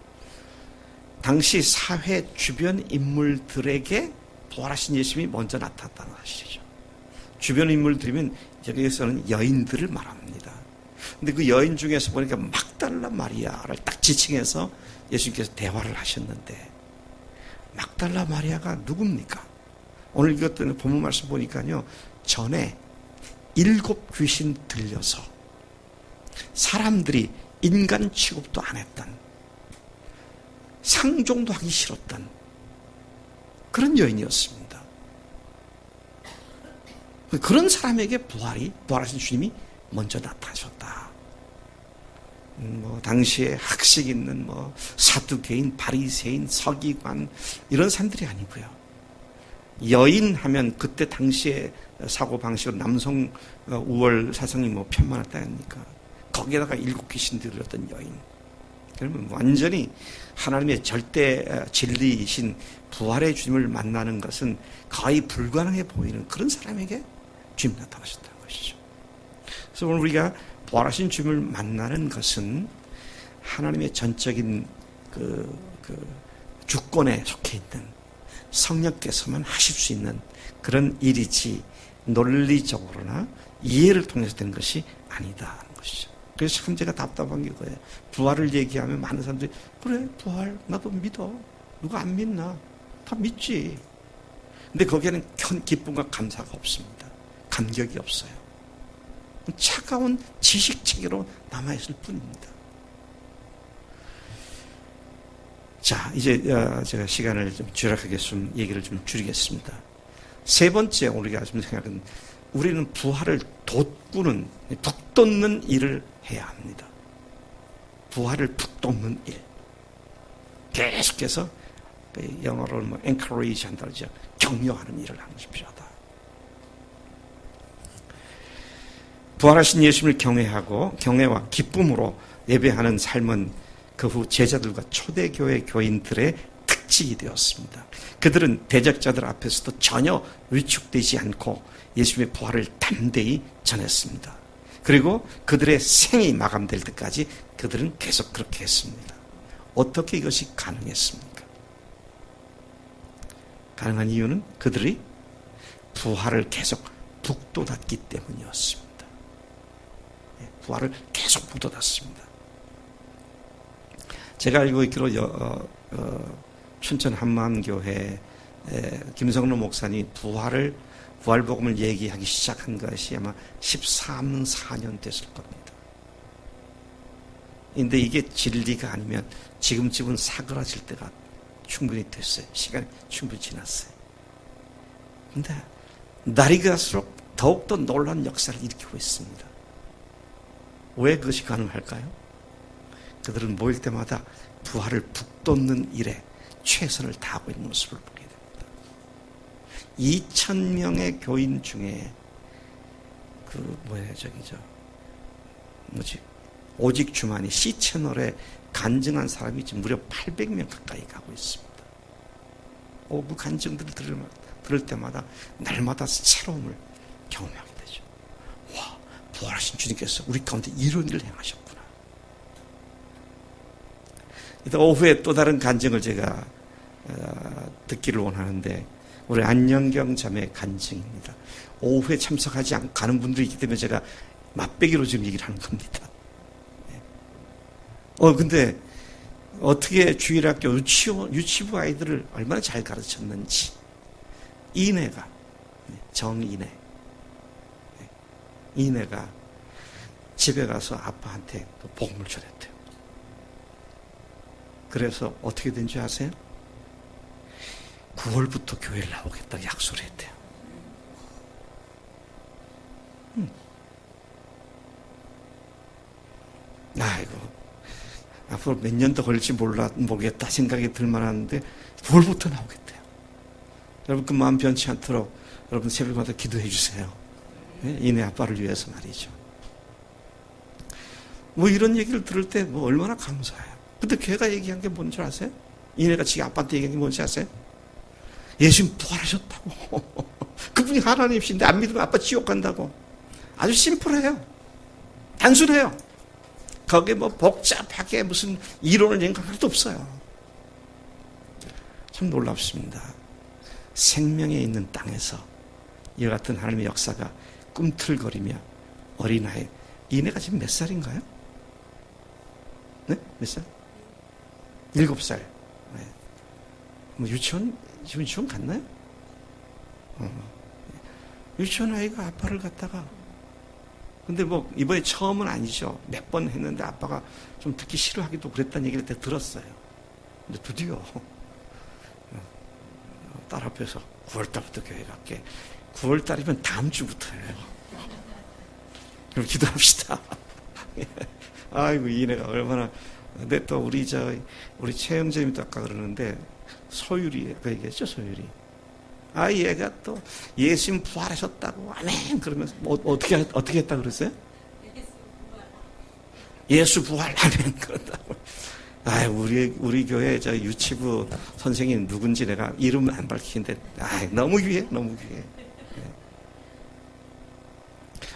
당시 사회 주변 인물들에게 부활하신 예수님이 먼저 나타났다는 사실이죠. 주변 인물들이면 여기에서는 여인들을 말합니다. 근데 그 여인 중에서 보니까 막달라 마리아를 딱 지칭해서 예수님께서 대화를 하셨는데, 막달라 마리아가 누굽니까? 오늘 이것도 본문 말씀 보니까요, 전에 7 귀신 들려서 사람들이 인간 취급도 안 했던, 상종도 하기 싫었던 그런 여인이었습니다. 그런 사람에게 부활하신 주님이 먼저 나타나셨다. 당시에 학식 있는 사두개인, 바리새인, 서기관 이런 사람들이 아니고요. 여인 하면 그때 당시에 사고 방식으로 남성 우월 사상이 편만했다 하니까 거기에다가 7 귀신 들렸던 여인. 그러면 완전히 하나님의 절대 진리이신 부활의 주님을 만나는 것은 거의 불가능해 보이는 그런 사람에게 주님 나타나셨다는 것이죠. 그래서 오늘 우리가 부활하신 주님을 만나는 것은 하나님의 전적인 그 주권에 속해 있는 성령께서만 하실 수 있는 그런 일이지 논리적으로나 이해를 통해서 된 것이 아니다는 것이죠. 그래서 참 제가 답답한 게 그거예요. 부활을 얘기하면 많은 사람들이 그래 부활 나도 믿어. 누가 안 믿나? 다 믿지. 근데 거기에는 큰 기쁨과 감사가 없습니다. 감격이 없어요. 차가운 지식체계로 남아있을 뿐입니다. 자, 이제 제가 시간을 좀 절약하게 얘기를 좀 줄이겠습니다. 세 번째 우리가 좀 생각은, 우리는 부활을 돋구는, 북돋는 일을 해야 합니다. 부활을 북돋는 일. 계속해서 영어로 encourage 한다 그러죠. 격려하는 일을 하는 것이 필요하다. 부활하신 예수님을 경외하고 경외와 기쁨으로 예배하는 삶은 그 후 제자들과 초대교회 교인들의 특징이 되었습니다. 그들은 대적자들 앞에서도 전혀 위축되지 않고 예수님의 부활을 담대히 전했습니다. 그리고 그들의 생이 마감될 때까지 그들은 계속 그렇게 했습니다. 어떻게 이것이 가능했습니까? 가능한 이유는 그들이 부활을 계속 북돋았기 때문이었습니다. 부활을 계속 북돋았습니다. 제가 알고 있기로 춘천 한마음교회 김성로 목사님이 부활복음을 얘기하기 시작한 것이 아마 13년, 4년 됐을 겁니다. 근데 이게 진리가 아니면 지금쯤은 사그라질 때가 충분히 됐어요. 시간이 충분히 지났어요. 근데 날이 갈수록 더욱더 놀라운 역사를 일으키고 있습니다. 왜 그것이 가능할까요? 그들은 모일 때마다 부활을 북돋는 일에 최선을 다하고 있는 모습을 보게 됩니다. 2,000명의 교인 중에 오직 주만이 C채널에 간증한 사람이 지금 무려 800명 가까이 가고 있습니다. 그 간증들을 들을 때마다 날마다 새로움을 경험하게 되죠. 와, 부활하신 주님께서 우리 가운데 이런 일을 행하셨구나. 오후에 또 다른 간증을 제가 듣기를 원하는데 우리 안영경 자매의 간증입니다. 오후에 참석하지 않고 가는 분들이 있기 때문에 제가 맛배기로 지금 얘기를 하는 겁니다. 근데 어떻게 주일학교 유치부 아이들을 얼마나 잘 가르쳤는지 이내가 정이내 이내가 집에 가서 아빠한테 또 복음을 전했대요. 그래서 어떻게 된지 아세요? 9월부터 교회를 나오겠다고 약속을 했대요. 아이고, 앞으로 몇 년 더 걸릴지 모르겠다 생각이 들만한데 9월부터 나오겠대요. 여러분 그 마음 변치 않도록 여러분 새벽마다 기도해 주세요. 이내 아빠를 위해서 말이죠. 이런 얘기를 들을 때 얼마나 감사해요. 근데 걔가 얘기한 게 뭔지 아세요? 이내가 지금 아빠한테 얘기한 게 뭔지 아세요? 예수님 부활하셨다고. 그분이 하나님이신데 안 믿으면 아빠 지옥 간다고. 아주 심플해요. 단순해요. 거기에 복잡하게 무슨 이론을 연구할 것도 없어요. 참 놀랍습니다. 생명에 있는 땅에서 이와 같은 하나님의 역사가 꿈틀거리며 어린아이, 이내가 지금 몇 살인가요? 네? 몇 살? 7살. 네. 지금 유치원 갔나요? 유치원 아이가 아빠를 갖다가 근데 이번에 처음은 아니죠. 몇 번 했는데 아빠가 좀 듣기 싫어하기도 그랬다는 얘기를 그때 들었어요. 근데 드디어 딸 앞에서 9월달부터 교회 갈게. 9월달이면 다음 주부터예요. 그럼 기도합시다. 아이고 이내가 얼마나. 근데 또 우리 최영재님이 또 아까 그러는데 소율이 그 얘기했죠. 소율이. 얘가 또 예수님 부활하셨다고 아멘 그러면서 어떻게 했다 그랬어요? 예수 부활 아멘 그런다고. 우리 교회 유치부 선생님 누군지 내가 이름은 안 밝히는데 너무 귀해.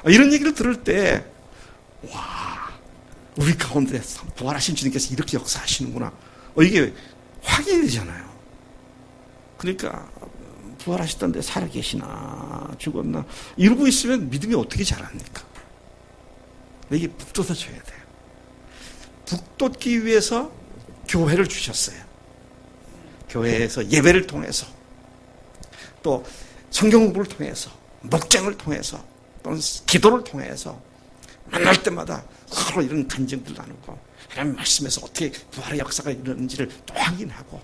이런 얘기를 들을 때 우리 가운데 부활하신 주님께서 이렇게 역사하시는구나. 이게 확인이 되잖아요. 그러니까 부활하셨던데 살아계시나 죽었나 이러고 있으면 믿음이 어떻게 자랍니까? 이게 북돋아줘야 돼요. 북돋기 위해서 교회를 주셨어요. 교회에서 예배를 통해서 또 성경 공부를 통해서 목장을 통해서 또는 기도를 통해서 만날 때마다 서로 이런 간증들 나누고 하나님 말씀에서 어떻게 부활의 역사가 이루어지는지를 또 확인하고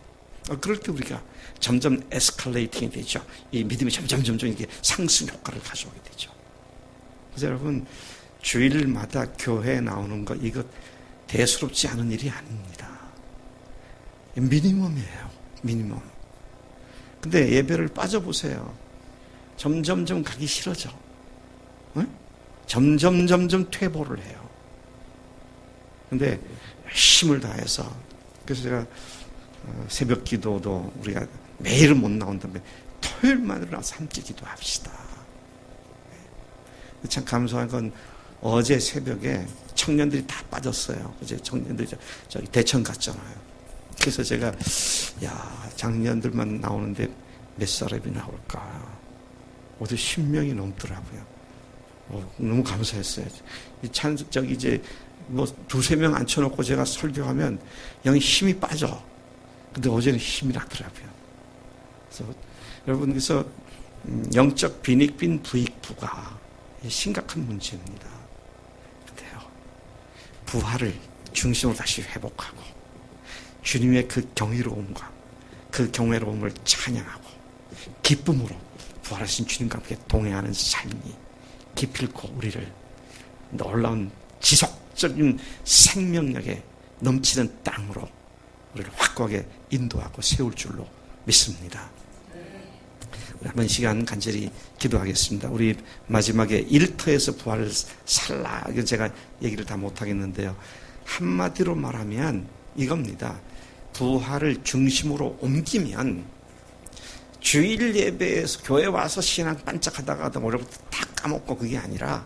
그럴 때 우리가 점점 에스컬레이팅이 되죠. 이 믿음이 점점 이게 상승 효과를 가져오게 되죠. 그래서 여러분 주일마다 교회에 나오는 거 이거 대수롭지 않은 일이 아닙니다. 미니멈이에요. 미니멈. 근데 예배를 빠져보세요. 점점 가기 싫어져. 응? 점점 퇴보를 해요. 근데 힘을 다해서, 그래서 제가 새벽 기도도 우리가 매일은 못 나온다면 토요일만 일어나서 함께 기도합시다. 참 감사한 건 어제 새벽에 청년들이 다 빠졌어요. 어제 청년들이 저기 대천 갔잖아요. 그래서 제가 작년들만 나오는데 몇 사람이 나올까? 어제 10명이 넘더라고요. 너무 감사했어요. 이제 뭐 두세 명 앉혀놓고 제가 설교하면 영이 힘이 빠져. 근데 어제는 힘이 나더라고요. 그래서 여러분, 그래서 영적 빈익빈 부익부가 심각한 문제입니다. 근데요, 부활을 중심으로 다시 회복하고 주님의 그 경이로움과 그 경외로움을 찬양하고 기쁨으로 부활하신 주님과 함께 동행하는 삶이 기필코 우리를 놀라운 지속적인 생명력에 넘치는 땅으로 우리를 확고하게 인도하고 세울 줄로 믿습니다. 우리 한번 시간 간절히 기도하겠습니다. 우리 마지막에 일터에서 부활을 살라, 이건 제가 얘기를 다 못하겠는데요. 한마디로 말하면 이겁니다. 부활을 중심으로 옮기면 주일 예배에서 교회 와서 신앙 반짝하다가 오래부터 다 까먹고, 그게 아니라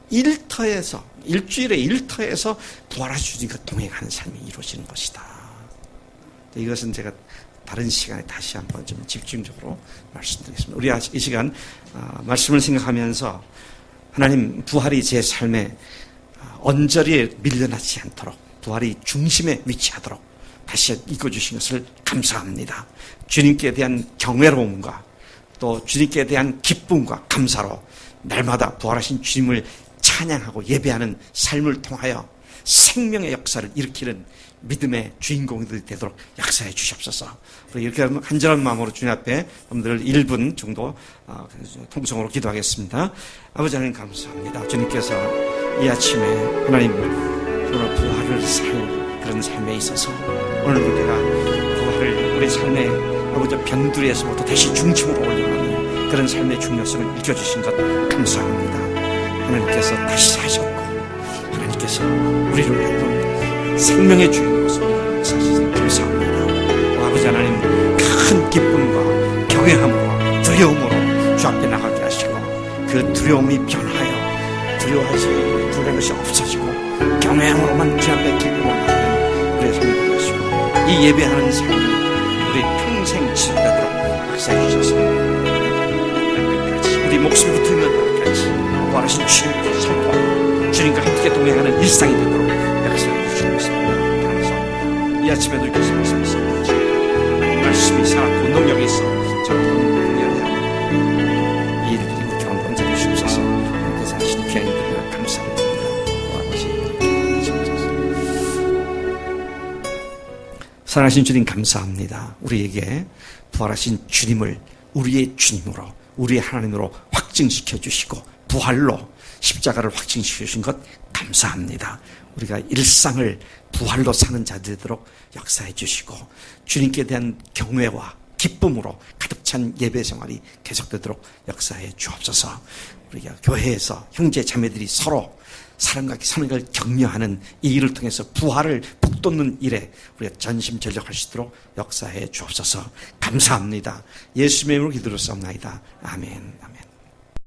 일터에서, 일주일의 일터에서 부활하신 주님과 동행하는 삶이 이루어지는 것이다. 이것은 제가 다른 시간에 다시 한번 좀 집중적으로 말씀드리겠습니다. 우리 이 시간 말씀을 생각하면서 하나님, 부활이 제 삶에 언저리에 밀려나지 않도록, 부활이 중심에 위치하도록 다시 이끌어주신 것을 감사합니다. 주님께 대한 경외로움과 또 주님께 대한 기쁨과 감사로 날마다 부활하신 주님을 찬양하고 예배하는 삶을 통하여 생명의 역사를 일으키는 믿음의 주인공들이 되도록 역사해 주시옵소서. 우리 이렇게 간절한 마음으로 주님 앞에 여러분들 1분 정도 통성으로 기도하겠습니다. 아버지 하나님, 감사합니다. 주님께서 이 아침에 하나님 정말 부활을 살 그런 삶에 있어서 오늘도 내가 부활을 우리 삶의 아버지 변두리에서부터 다시 중심으로 올려가는 그런 삶의 중요성을 익혀주신 것 감사합니다. 하나님께서 다시 사셨고 하나님께서 우리를 하여금 생명의 주인으로서 사셔서 감사합니다. 아버지 하나님, 큰 기쁨과 경외함으로 두려움으로 주 앞에 나가게 하시고 그 두려움이 변하여 두려워하지 두려운 것이 없어지고 경외함으로만 주 앞에 기쁨을 나가는 우리의 삶이 되게 하시고 이 예배하는 삶이 우리 평생 지속되도록 역사해 주셔서 우리 목숨이 붙어있는 날까지 부활하신 주님을 선포하고 주님과 함께 동행하는 일상이 되도록 역사해 주시겠습니다. 감사합니다. 이 아침에도 이렇게 말씀하셨습니다. 말씀이 살았고 능력이 있어 저는 위하여 이 일들이 우리 가운데 언제나 주옵소서. 하나님께서 하신 귀한 일들을 감사합니다. 사랑하신 주님, 감사합니다. 우리에게 부활하신 주님을 우리의 주님으로, 우리의 하나님으로 확증시켜 주시고 부활로 십자가를 확증시켜 주신 것 감사합니다. 우리가 일상을 부활로 사는 자들 되도록 역사해 주시고 주님께 대한 경외와 기쁨으로 가득 찬 예배 생활이 계속되도록 역사해 주옵소서. 우리가 교회에서 형제 자매들이 서로 사람과 사람을 격려하는 이 일을 통해서 부활을 북돋는 일에 우리가 전심전력할 수 있도록 역사해 주옵소서. 감사합니다. 예수님의 이름으로 기도를 쌉나이다. 아멘. 아멘.